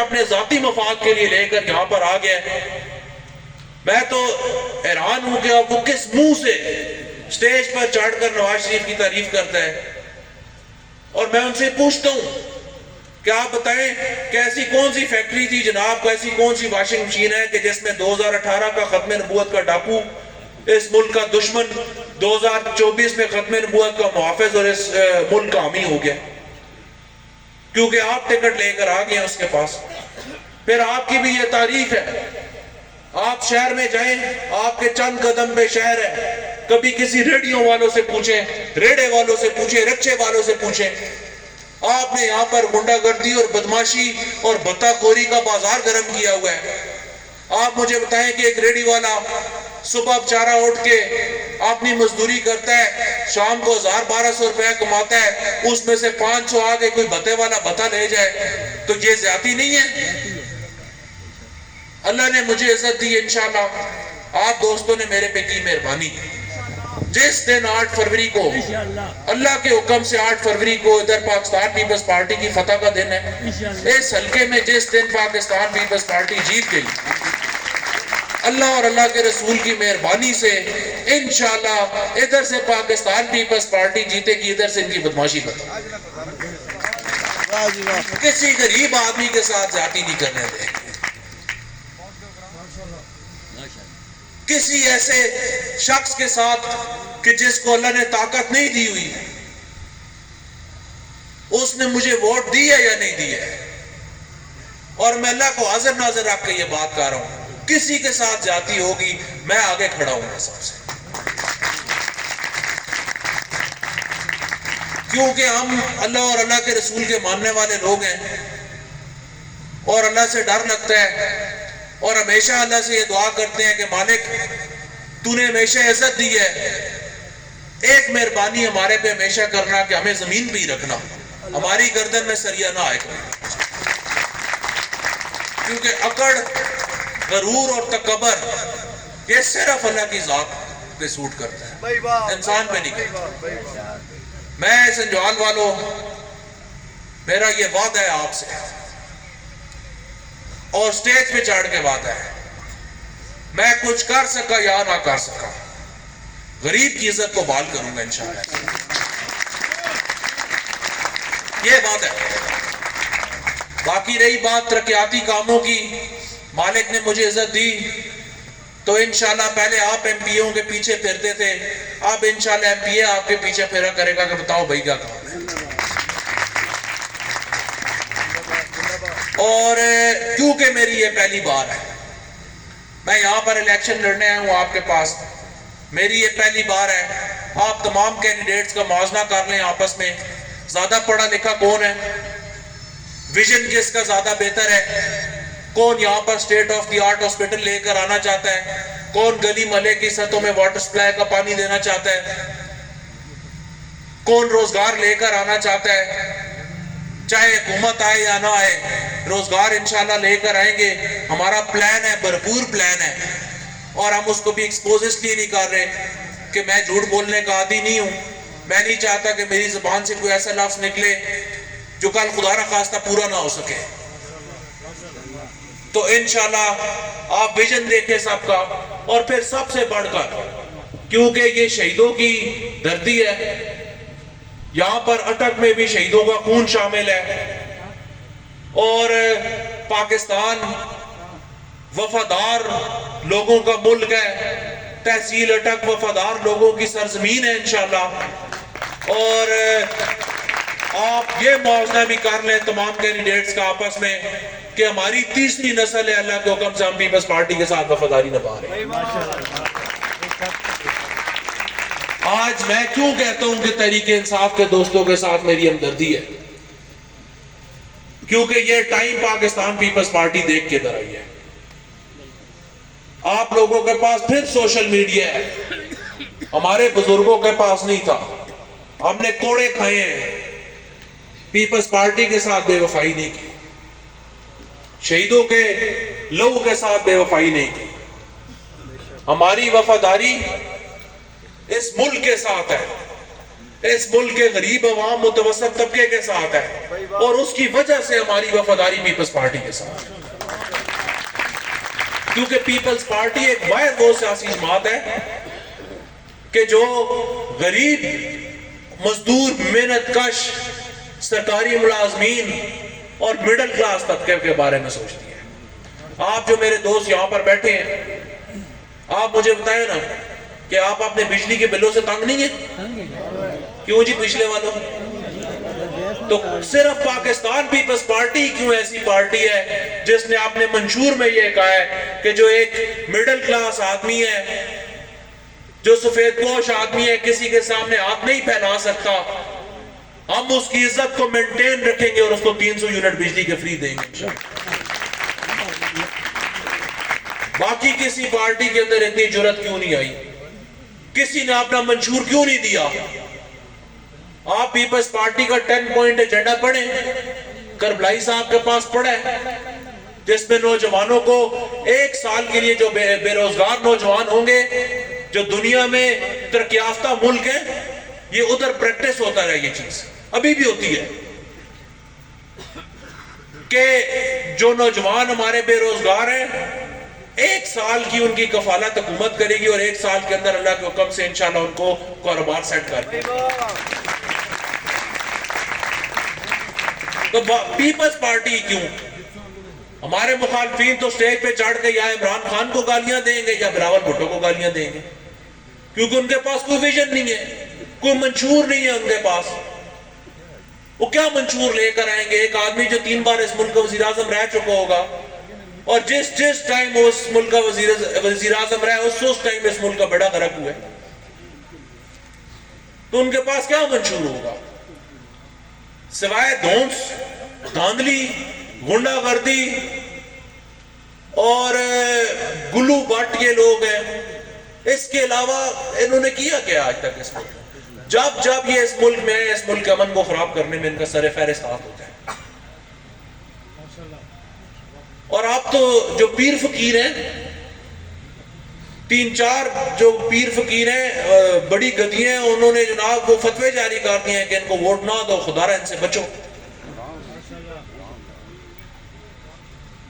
اپنے ذاتی مفاد کے لیے لے کر یہاں پر آ گیا ہے. میں تو حیران ہوں کہ اب وہ کس منہ سے سٹیج پر چڑھ کر نواز شریف کی تعریف کرتا ہے. اور میں ان سے پوچھتا ہوں کہ آپ بتائیں کہ ایسی کون سی فیکٹری تھی جناب کو, ایسی کون سی واشنگ مشین ہے کہ جس میں 2018 کا ختم نبوت کا ڈاکو, اس ملک کا دشمن 2024 میں ختم نبوت کا محافظ اور اس ملک کا حامی ہو گیا, کیونکہ آپ ٹکٹ لے کر آ گئے ہیں اس کے پاس. پھر آپ کی بھی یہ تاریخ ہے, آپ شہر میں جائیں, آپ کے چند قدم پہ شہر ہے, کبھی کسی ریڈیو والوں سے پوچھیں, ریڑے والوں سے پوچھیں, رکشے والوں سے پوچھیں, آپ نے یہاں پر گنڈا گردی اور بدماشی اور بتا خوری کا بازار گرم کیا ہوا ہے. آپ مجھے بتائیں کہ ایک ریڈی والا صبح بیچارہ اٹھ کے اپنی مزدوری کرتا ہے, شام کو 1000-1200 روپے کماتا ہے, اس میں سے 500 آگے کوئی بتے والا بتا لے جائے, تو یہ زیادتی نہیں ہے؟ اللہ نے مجھے عزت دی, انشاءاللہ آپ دوستوں نے میرے پہ کی مہربانی. جس دن 8 فروری کو اللہ کے حکم سے 8 فروری کو ادھر پاکستان پیپلز پارٹی کی فتح کا دن ہے, اس حلقے میں جس دن پاکستان پیپلز پارٹی جیت گئی, اللہ اور اللہ کے رسول کی مہربانی سے انشاءاللہ ادھر سے پاکستان پیپلز پارٹی جیتے گی, ادھر سے ان کی بدماشی ختم. کسی غریب آدمی کے ساتھ زیادتی نہیں کرنے دیں, کسی ایسے شخص کے ساتھ کہ جس کو اللہ نے طاقت نہیں دی ہوئی, اس نے مجھے ووٹ دی ہے یا نہیں دی ہے, اور میں اللہ کو حاضر ناظر رکھ کے یہ بات کر رہا ہوں, کسی کے ساتھ جاتی ہوگی میں آگے کھڑا ہوں گا سب سے, کیونکہ ہم اللہ اور اللہ کے رسول کے ماننے والے لوگ ہیں, اور اللہ سے ڈر لگتا ہے, اور ہمیشہ اللہ سے یہ دعا کرتے ہیں کہ مالک تو نے ہمیشہ عزت دی ہے, ایک مہربانی ہمارے پہ ہمیشہ کرنا کہ ہمیں زمین پہ ہی رکھنا, ہماری گردن میں سریا نہ آئے گا, کیونکہ اکڑ, غرور اور تکبر یہ صرف اللہ کی ذات پہ سوٹ کرتا ہے, انسان پہ نہیں کرتا. میں سنجوال والوں, میرا یہ وعدہ ہے آپ سے, اور سٹیج پہ چڑھ کے وعدہ ہے, میں کچھ کر سکا یا نہ کر سکا, غریب کی عزت کو بحال کروں گا انشاءاللہ, یہ بات ہے. باقی رہی بات ترقیاتی کاموں کی, مالک نے مجھے عزت دی تو انشاءاللہ پہلے آپ ایم پی او کے پیچھے پھرتے تھے, اب انشاءاللہ ایم پی اے آپ کے پیچھے پھیرا کرے گا کہ بتاؤ بھائی کیا کام ہے. اور کیونکہ میری یہ پہلی بار ہے, میں یہاں پر الیکشن لڑنے آیا ہوں آپ کے پاس, میری یہ پہلی بار ہے, آپ تمام کینڈیڈیٹس کا موازنہ کر لیں آپس میں, زیادہ پڑھا لکھا کون ہے, ویژن کس کا زیادہ بہتر ہے, کون یہاں پر state of the art hospital لے کر آنا چاہتا ہے, کون گلی محلے کی سطحوں میں واٹر سپلائی کا پانی دینا چاہتا ہے, کون روزگار لے کر آنا چاہتا ہے, چاہے حکومت آئے یا نہ آئے, روزگار انشاءاللہ لے کر آئیں گے. ہمارا پلان ہے, بھرپور پلان ہے, اور ہم اس کو بھی ایکسپوز اس لیے نہیں کر رہے کہ میں جھوٹ بولنے کا عادی نہیں ہوں, میں نہیں چاہتا کہ میری زبان سے کوئی ایسا لفظ نکلے جو کل خدا نہ خواستہ پورا نہ ہو سکے. تو انشاءاللہ آپ ویژن دیکھیں سب کا, اور پھر سب سے بڑھ کر, کیونکہ یہ شہیدوں کی دھرتی ہے, یہاں پر اٹک میں بھی شہیدوں کا خون شامل ہے, اور پاکستان وفادار لوگوں کا ملک ہے, تحصیل اٹک وفادار لوگوں کی سرزمین ہے انشاءاللہ. اور آپ یہ موازنہ بھی کر لیں تمام کینڈیڈیٹس کا آپس میں کہ ہماری تیسری نسل ہے, اللہ کے حکم سے ہم پیپلز پارٹی کے ساتھ وفاداری نبھا رہے ہیں. آج میں کیوں کہتا ہوں کہ تحریک انصاف کے دوستوں کے ساتھ میری ہمدردی ہے, کیونکہ یہ ٹائم پاکستان پیپلز پارٹی دیکھ کے در آئی ہے. آپ لوگوں کے پاس پھر سوشل میڈیا ہے, ہمارے بزرگوں کے پاس نہیں تھا, ہم نے کوڑے کھائے ہیں, پیپلز پارٹی کے ساتھ بے وفائی نہیں کی, شہیدوں کے لہو کے ساتھ بے وفائی نہیں کی. ہماری وفاداری اس ملک کے ساتھ ہے, اس ملک کے غریب عوام متوسط طبقے کے ساتھ ہے، اور اس کی وجہ سے ہماری وفاداری پیپلز پارٹی کے ساتھ، کیونکہ پیپلز پارٹی ایک واحد وہ سیاسی جماعت ہے کہ جو غریب، مزدور، محنت کش، سرکاری ملازمین اور مڈل کلاس طبقے کے بارے میں سوچتی ہے۔ آپ جو میرے دوست یہاں پر بیٹھے ہیں، آپ مجھے بتائیں نا کہ آپ اپنے بجلی کے بلوں سے تنگ نہیں ہیں؟ کیوں جی پچھلے والوں؟ تو صرف پاکستان پیپلز پارٹی کیوں ایسی پارٹی ہے جس نے اپنے منشور میں یہ کہا ہے کہ جو ایک مڈل کلاس آدمی ہے، جو سفید پوش آدمی ہے، کسی کے سامنے ہاتھ نہیں پھیلا سکتا، ہم اس کی عزت کو مینٹین رکھیں گے اور اس کو 300 یونٹ بجلی کے فری دیں گے انشاءاللہ۔ باقی کسی پارٹی کے اندر اتنی جرات کیوں نہیں آئی؟ کسی نے اپنا منشور کیوں نہیں دیا؟ آپ پیپلز پارٹی کا 10 پوائنٹ ایجنڈا پڑھیں، کربلائی صاحب کے پاس پڑھا ہے، جس میں نوجوانوں کو 1 سال کے لیے جو بے روزگار نوجوان ہوں گے، جو دنیا میں ترقی یافتہ ملک ہیں، یہ ادھر پریکٹس ہوتا رہے، یہ چیز ابھی بھی ہوتی ہے کہ جو نوجوان ہمارے بے روزگار ہیں، 1 سال کی ان کی کفالت حکومت کرے گی اور 1 سال کے اندر اللہ کے حکم سے انشاءاللہ ان کو کاروبار سیٹ کر دے گا۔ تو پیپلز پارٹی کیوں؟ ہمارے مخالفین تو سٹیج پہ چڑھ کے یا عمران خان کو گالیاں دیں گے یا بلاول بھٹو کو گالیاں دیں گے، کیونکہ ان کے پاس کوئی ویژن نہیں ہے، کوئی منشور نہیں ہے ان کے پاس۔ وہ کیا منشور لے کر آئیں گے؟ ایک آدمی جو 3 بار اس ملک کا وزیر اعظم رہ چکا ہوگا، اور جس ٹائم وہ اس ملک کا وزیر اعظم رہا ہے، اس ٹائم اس ملک کا بڑا غرق ہوا ہے، تو ان کے پاس کیا منشور ہوگا سوائے دھونس، دھاندلی، غنڈہ گردی اور گلو بٹ یہ لوگ ہیں؟ اس کے علاوہ انہوں نے کیا کیا آج تک اس ملک میں؟ جب یہ اس ملک میں ہے، اس ملک کے امن کو خراب کرنے میں ان کا سر فہرست ہاتھ ہوتا ہے۔ اور آپ تو جو پیر فقیر ہیں، 3-4 جو پیر فقیر ہیں، بڑی گدیاں ہیں، انہوں نے جناب وہ فتوے جاری کر دیے ہیں کہ ان کو ووٹ نہ دو، خدا رحم سے بچو۔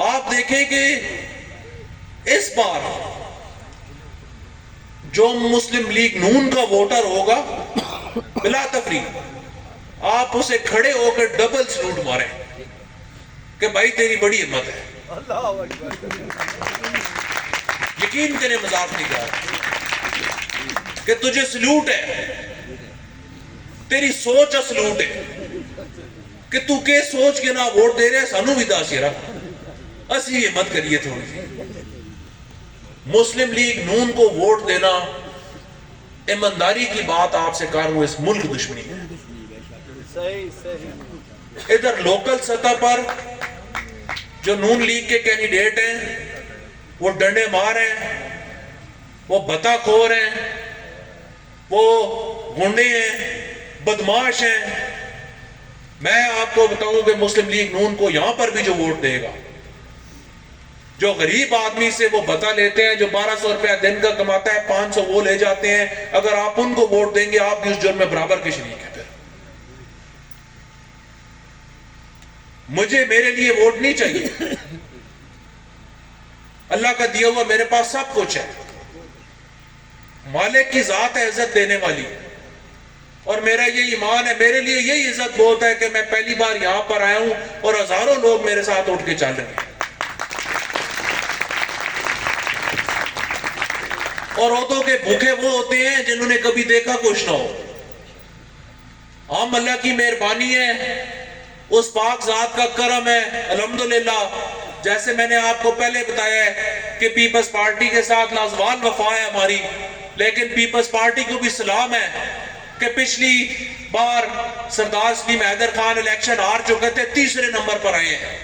آپ دیکھیں کہ اس بار جو مسلم لیگ نون کا ووٹر ہوگا، بلا تفریق آپ اسے کھڑے ہو کر ڈبل سلوٹ ماریں کہ بھائی تیری بڑی ہمت ہے، یقین کریں مذاق نہیں کر رہا، کہ تجھے سلوٹ ہے، تیری سوچ سلوٹ ہے کہ تو کے سوچ کے نہ ووٹ دے رہے، سانو بھی دس یارا اسی ہمت کریے تھوڑی سی۔ مسلم لیگ نون کو ووٹ دینا ایمانداری کی بات آپ سے کر رہا ہوں، اس ملک دشمنی ہے۔ ادھر لوکل سطح پر جو نون لیگ کے کینڈیڈیٹ ہیں وہ ڈنڈے مار ہیں، وہ بتا خور ہیں، وہ گنڈے ہیں، بدماش ہیں۔ میں آپ کو بتاؤں کہ مسلم لیگ نون کو یہاں پر بھی جو ووٹ دے گا، جو غریب آدمی سے وہ بتا لیتے ہیں، جو 1200 روپیہ دن کا کماتا ہے، 500 وہ لے جاتے ہیں، اگر آپ ان کو ووٹ دیں گے آپ بھی اس جرم میں برابر کے شریک ہیں۔ پھر میرے لیے ووٹ نہیں چاہیے، اللہ کا دیا ہوا میرے پاس سب کچھ ہے، مالک کی ذات ہے عزت دینے والی، اور میرا یہ ایمان ہے، میرے لیے یہی عزت بہت ہے کہ میں پہلی بار یہاں پر آیا ہوں اور ہزاروں لوگ میرے ساتھ اٹھ کے چل رہے ہیں۔ اور عہدوں کے بھوکے وہ ہوتے ہیں جنہوں نے کبھی دیکھا کچھ نہ ہو۔ ہم اللہ کی مہربانی ہے، اس پاک ذات کا کرم ہے، الحمدللہ۔ جیسے میں نے آپ کو پہلے بتایا ہے کہ پیپلز پارٹی کے ساتھ لازوال وفا ہے ہماری، لیکن پیپلز پارٹی کو بھی سلام ہے کہ پچھلی بار سردار سلیم حیدر خان الیکشن ہار چکے تھے، 3رے نمبر پر آئے ہیں،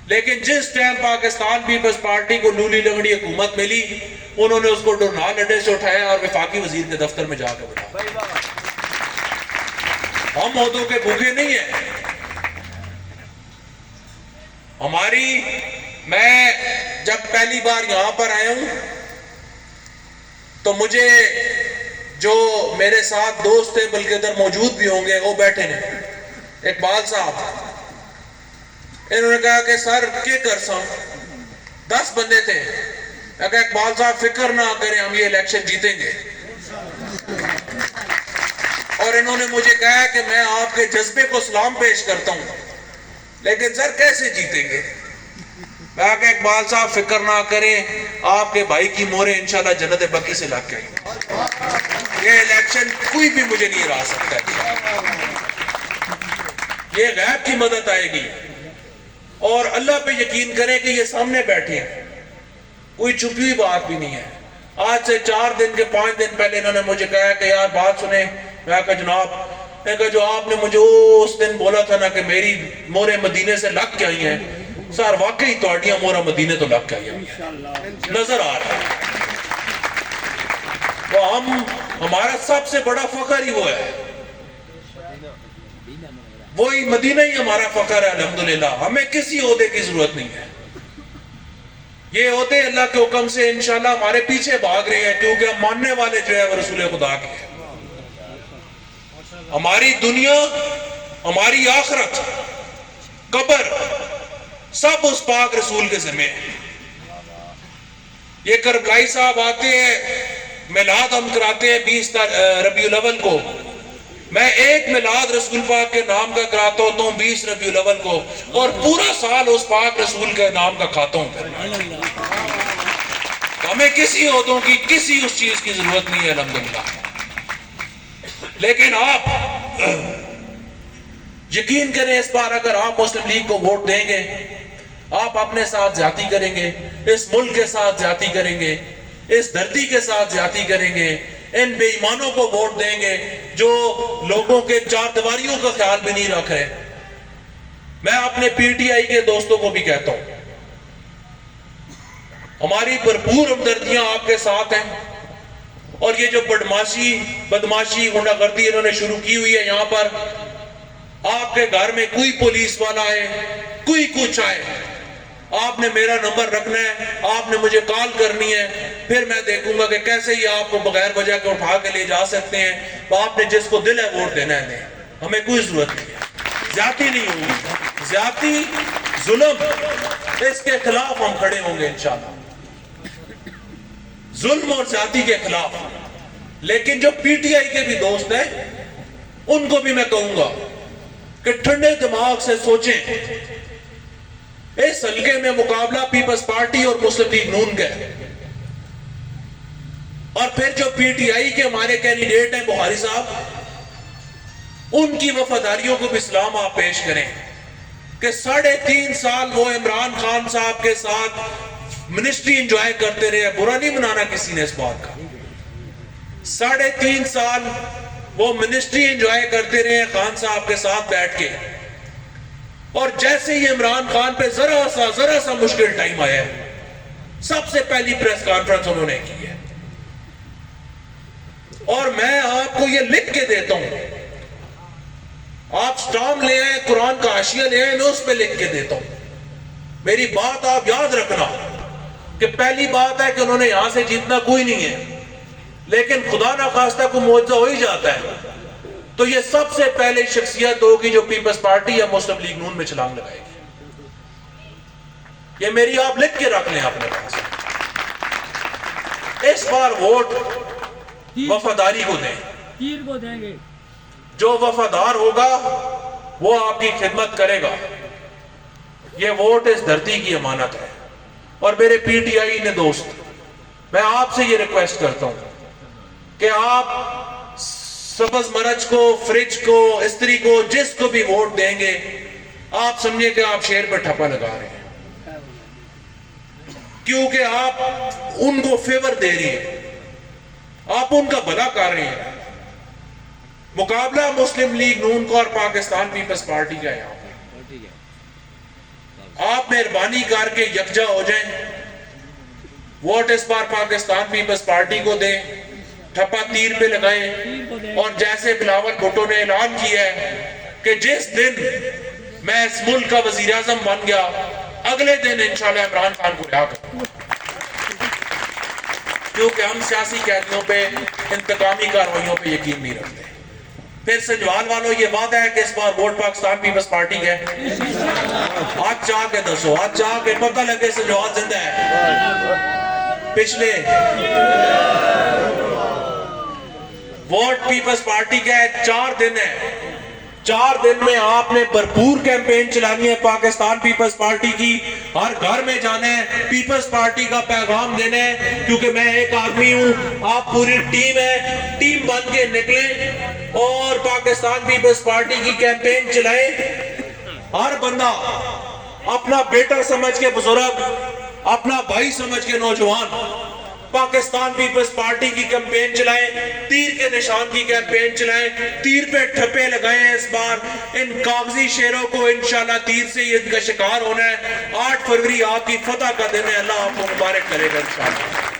لیکن جس ٹائم پاکستان پیپلز پارٹی کو لولی لنگڑی حکومت ملی، انہوں نے اس کو ڈورنال اڈے سے اٹھایا اور وفاقی وزیر کے دفتر میں جا کے بٹھایا۔ ہم عہدوں کے بھوکے نہیں ہیں ہماری۔ میں جب پہلی بار یہاں پر آیا ہوں تو مجھے جو میرے ساتھ دوست تھے بلکہ ادھر موجود بھی ہوں گے وہ بیٹھے نے، اقبال صاحب، انہوں نے کہا کہ سر کیا کر سا 10 بندے تھے، میں کہا اقبال صاحب فکر نہ کریں ہم یہ الیکشن جیتیں گے، اور انہوں نے مجھے کہا کہ میں آپ کے جذبے کو سلام پیش کرتا ہوں لیکن سر کیسے جیتیں گے؟ میں کہا کہ اقبال صاحب فکر نہ کریں آپ کے بھائی کی موریں انشاءاللہ جنت بقی سے لگ گئی، یہ الیکشن کوئی بھی مجھے نہیں ہرا سکتا ہے، یہ غیب کی مدد آئے گی، اور اللہ پہ یقین کریں کہ یہ سامنے بیٹھے ہیں، کوئی چھپی ہوئی بات بھی نہیں ہے۔ آج سے 4 دن کے 5 دن پہلے انہوں نے مجھے کہا کہ یار بات سنیں، میں کہا جناب، میں کہا جو آپ نے مجھے اس دن بولا تھا نا کہ میری موریں مدینے سے لگ کے آئی ہیں، سر واقعی توڑیاں مورا مدینے تو لگ کے آئی ہیں، نظر آ رہا ہے، تو ہمارا سب سے بڑا فخر ہی وہ ہے، وہی مدینہ ہی ہمارا فخر ہے الحمدللہ، ہمیں کسی عہدے کی ضرورت نہیں ہے، یہ عہدے اللہ کے حکم سے انشاءاللہ ہمارے پیچھے بھاگ رہے ہیں، کیونکہ ہم ماننے والے جو ہے وہ رسول خدا کے ہیں، ہماری دنیا، ہماری آخرت، قبر، سب اس پاک رسول کے ذمہ ہے۔ یہ کربلائی صاحب آتے ہیں، میلاد ہم کراتے ہیں 20 ربیع الاول کو، میں ایک میلاد رسول پاک کے نام کا کراتا ہوتا ہوں 20 ربیع الاول کو، اور پورا سال اس پاک رسول کے نام کا کھاتا ہوں۔ ہمیں کسی عہدوں کی، کسی اس چیز کی ضرورت نہیں ہے الحمدللہ، لیکن آپ یقین کریں اس بار اگر آپ مسلم لیگ کو ووٹ دیں گے، آپ اپنے ساتھ زیادتی کریں گے، اس ملک کے ساتھ زیادتی کریں گے، اس دھرتی کے ساتھ زیادتی کریں گے، ان بے ایمانوں کو ووٹ دیں گے جو لوگوں کے چار دیواریوں کا خیال بھی نہیں رکھ رہے۔ میں اپنے پی ٹی آئی کے دوستوں کو بھی کہتا ہوں، ہماری بھرپور ہمدردیاں آپ کے ساتھ ہیں، اور یہ جو بدماشی غنڈہ گردی انہوں نے شروع کی ہوئی ہے یہاں پر، آپ کے گھر میں کوئی پولیس والا ہے، کوئی کچھ آئے، آپ نے میرا نمبر رکھنا ہے، آپ نے مجھے کال کرنی ہے، پھر میں دیکھوں گا کہ کیسے ہی آپ کو بغیر وجہ کے اٹھا کے لے جا سکتے ہیں، تو آپ نے جس کو دل ہے ووٹ دینا ہے، ہمیں کوئی ضرورت نہیں ہے، زیادتی نہیں ہوگی، زیادتی، ظلم، اس کے خلاف ہم کھڑے ہوں گے انشاءاللہ، ظلم اور زیادتی کے خلاف۔ لیکن جو پی ٹی آئی کے بھی دوست ہیں ان کو بھی میں کہوں گا کہ ٹھنڈے دماغ سے سوچیں، اس حلقے میں مقابلہ پیپلز پارٹی اور مسلم لیگ نون کا ہے، اور پھر جو پی ٹی آئی کے ہمارے کینڈیڈیٹ ہیں بخاری صاحب، ان کی وفاداریوں کو بھی سلام آپ پیش کریں کہ 3.5 سال وہ عمران خان صاحب کے ساتھ منسٹری انجوائے کرتے رہے، برا نہیں منانا کسی نے اس بات کا، 3.5 سال وہ منسٹری انجوائے کرتے رہے خان صاحب کے ساتھ بیٹھ کے، اور جیسے ہی عمران خان پہ ذرا سا مشکل ٹائم آیا ہے، سب سے پہلی پریس کانفرنس انہوں نے کی ہے، اور میں آپ کو یہ لکھ کے دیتا ہوں، آپ سٹام لے آئیں، قرآن کا حاشیہ لے آئیں، میں اس پہ لکھ کے دیتا ہوں، میری بات آپ یاد رکھنا کہ پہلی بات ہے کہ انہوں نے یہاں سے جیتنا کوئی نہیں ہے، لیکن خدا نخواستہ کو معجزہ ہو ہی جاتا ہے تو یہ سب سے پہلے شخصیت ہوگی جو پیپلز پارٹی یا مسلم لیگ نون میں چھلانگ لگائے گی، یہ میری آپ لکھ کے رکھ لیں اپنے پاس۔ اس بار ووٹ وفاداری کو دیں، تیر کو دیں گے، جو وفادار ہوگا وہ آپ کی خدمت کرے گا، یہ ووٹ اس دھرتی کی امانت ہے۔ اور میرے پی ٹی آئی نے دوست، میں آپ سے یہ ریکویسٹ کرتا ہوں کہ آپ سبز مرچ کو، فرج کو، استری کو، جس کو بھی ووٹ دیں گے، آپ سمجھے کہ آپ شیر پہ ٹھپا لگا رہے ہیں، کیونکہ آپ ان کو فیور دے رہی ہیں، آپ ان کا بھلا کر رہے ہیں۔ مقابلہ مسلم لیگ نون کو اور پاکستان پیپلز پارٹی کا ہے، آپ مہربانی کر کے یکجا ہو جائیں، ووٹ اس بار پاکستان پیپلز پارٹی کو دیں، ٹھپا تیر پہ لگائیں، اور جیسے بلاول بھٹو نے اعلان کیا ہے کہ جس دن میں اس ملک کا وزیر اعظم بن گیا، اگلے دن انشاءاللہ عمران خان کو رہا کروں، کیونکہ ہم سیاسی قیدیوں پہ انتقامی کارروائیوں پہ یقین نہیں رکھتے. پھر سنجوال والوں یہ وعدہ ہے کہ اس بار ووٹ پاکستان پیپلز پارٹی کا ہے. آج چاہ کے دسو, آج چاہ کے پتہ لگے سنجوال زندہ ہے. پچھلے ووٹ پیپلز پارٹی کا ہے, 4 دن ہے. 4 دن میں آپ نے بھرپور کیمپین چلانی ہے پاکستان پیپلز پارٹی کی. ہر گھر میں جانا ہے, پیپلز پارٹی کا پیغام دینا ہے. کیونکہ میں ایک آدمی ہوں, آپ پوری ٹیم ہے, ٹیم بن کے نکلیں اور پاکستان پیپلز پارٹی کی کیمپین چلائیں. ہر بندہ اپنا بیٹا سمجھ کے بزرگ, اپنا بھائی سمجھ کے نوجوان پاکستان پیپلز پارٹی کی کیمپین چلائیں, تیر کے نشان کی کیمپین چلائیں, تیر پہ ٹھپے لگائیں. اس بار ان کاغذی شیروں کو انشاءاللہ تیر سے ہی ان کا شکار ہونا ہے. 8 فروری آپ کی فتح کا دن ہے, اللہ آپ کو مبارک کرے گا انشاءاللہ.